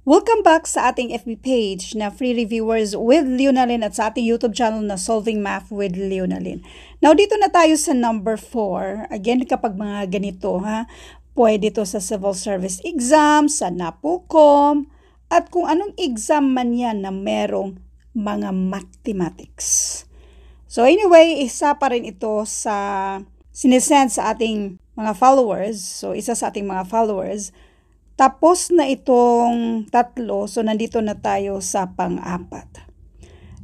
Welcome back sa ating FB page na Free Reviewers with Leonalyn at sa ating YouTube channel na Solving Math with Leonalyn. Now, dito na tayo sa number 4. Again, kapag mga ganito, pwede to sa civil service exam, sa NAPUCOM, at kung anong exam man yan na merong mga mathematics. So anyway, isa pa rin ito sa sinesend sa ating mga followers. So isa sa ating mga followers. Tapos na itong tatlo, so nandito na tayo sa pang-apat.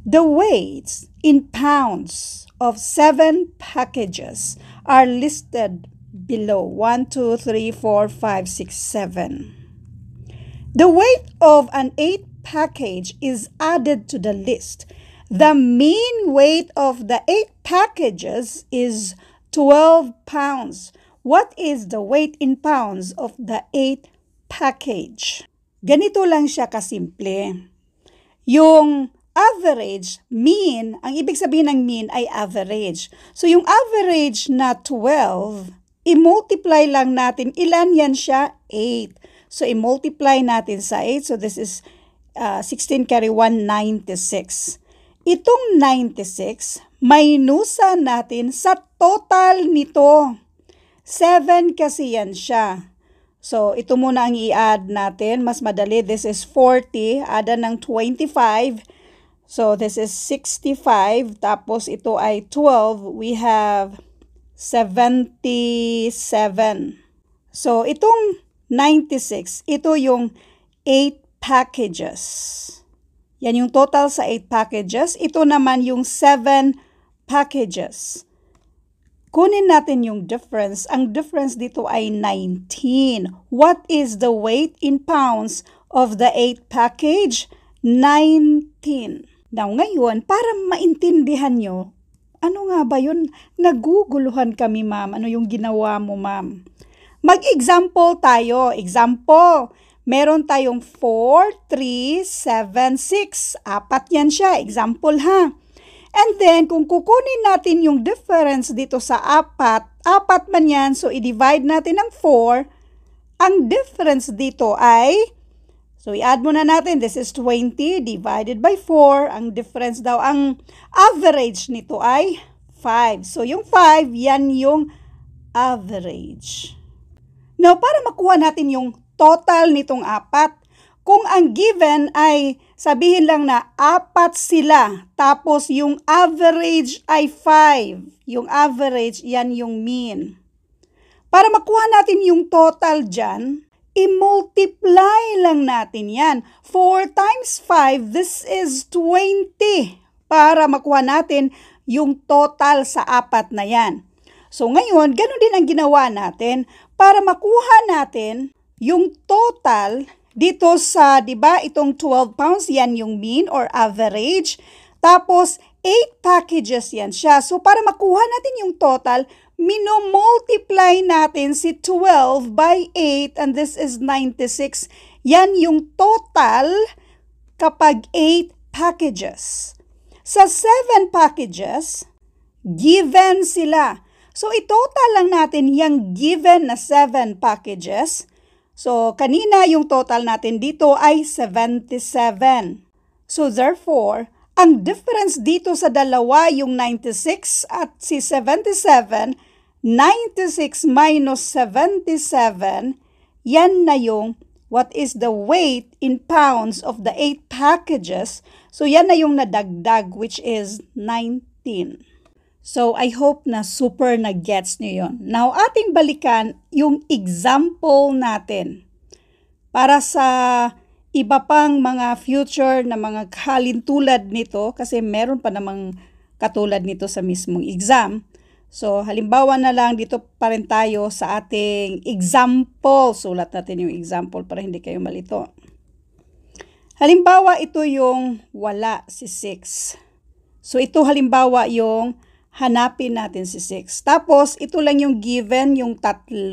The weights in pounds of 7 packages are listed below. 1, 2, 3, 4, 5, 6, 7. The weight of an 8 package is added to the list. The mean weight of the 8 packages is 12 pounds. What is the weight in pounds of the 8 package? Ganito lang siya kasimple. Yung average, mean, ang ibig sabihin ng mean ay average. So yung average na 12, i-multiply lang natin. Ilan yan siya? 8. So i-multiply natin sa 8. So this is 16 carry 1, 96. Itong 96, minusa natin sa total nito. 7 kasi yan siya. So, ito muna ang i-add natin. Mas madali. This is 40. Add ng 25. So, this is 65. Tapos, ito ay 12. We have 77. So, itong 96, ito yung 8 packages. Yan yung total sa 8 packages. Ito naman yung 7 packages. Kunin natin yung difference. Ang difference dito ay 19. What is the weight in pounds of the 8 package? 19. Now ngayon, para maintindihan nyo, ano nga ba yun? Naguguluhan kami, ma'am. Ano yung ginawa mo, ma'am? Mag-example tayo. Example, meron tayong 4, 3, 7, 6. Apat yan siya. Example, ha? And then, kung kukunin natin yung difference dito sa apat man yan, so i-divide natin ng 4, ang difference dito ay, so i-add muna natin, this is 20 divided by 4, ang difference daw, ang average nito ay 5. So yung 5, yan yung average. Now, para makuha natin yung total nitong apat, kung ang given ay sabihin lang na 4 sila, tapos yung average ay 5. Yung average, yan yung mean. Para makuha natin yung total dyan, i-multiply lang natin yan. 4 times 5, this is 20. Para makuha natin yung total sa apat na yan. So ngayon, ganun din ang ginawa natin. Para makuha natin yung total dito sa, di ba, itong 12 pounds, yan yung mean or average. Tapos, 8 packages yan siya. So, para makuha natin yung total, multiply natin si 12 by 8 and this is 96. Yan yung total kapag 8 packages. Sa 7 packages, given sila. So, itotal lang natin yung given na 7 packages. So, kanina yung total natin dito ay 77. So, therefore, ang difference dito sa dalawa, yung 96 at si 77, 96 minus 77, yan na yung what is the weight in pounds of the 8 packages. So, yan na yung nadagdag, which is 19. So, I hope na super na-gets nyo yun. Now, ating balikan yung example natin para sa iba pang mga future na mga halintulad nito kasi meron pa namang katulad nito sa mismong exam. So, halimbawa na lang dito pa rin tayo sa ating example. Sulat natin yung example para hindi kayo malito. Halimbawa, ito yung wala si 6. So, ito halimbawa yung hanapin natin si 6. Tapos, ito lang yung given, yung 3.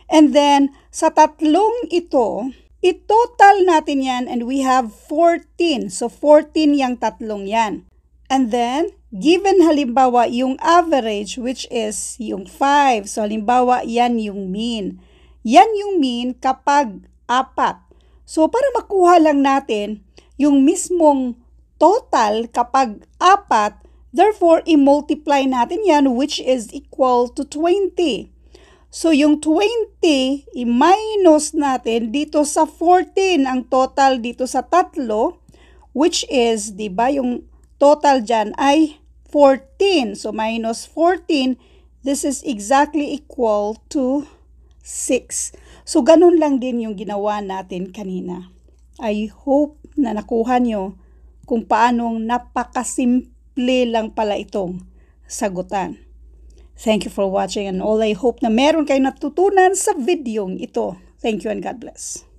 And then, sa 3 ito, i-total natin yan and we have 14. So, 14 yung 3 yan. And then, given halimbawa yung average which is yung 5. So, halimbawa, yan yung mean. Yan yung mean kapag 4. So, para makuha lang natin yung mismong total kapag 4, therefore, i-multiply natin yan which is equal to 20. So, yung 20, i-minus natin dito sa 14, ang total dito sa 3, which is, di ba, yung total dyan ay 14. So, minus 14, this is exactly equal to 6. So, ganun lang din yung ginawa natin kanina. I hope na nakuha nyo kung paanong napakasimple lang pala itong sagutan. Thank you for watching and all I hope na meron kayong natutunan sa videong ito. Thank you and God bless.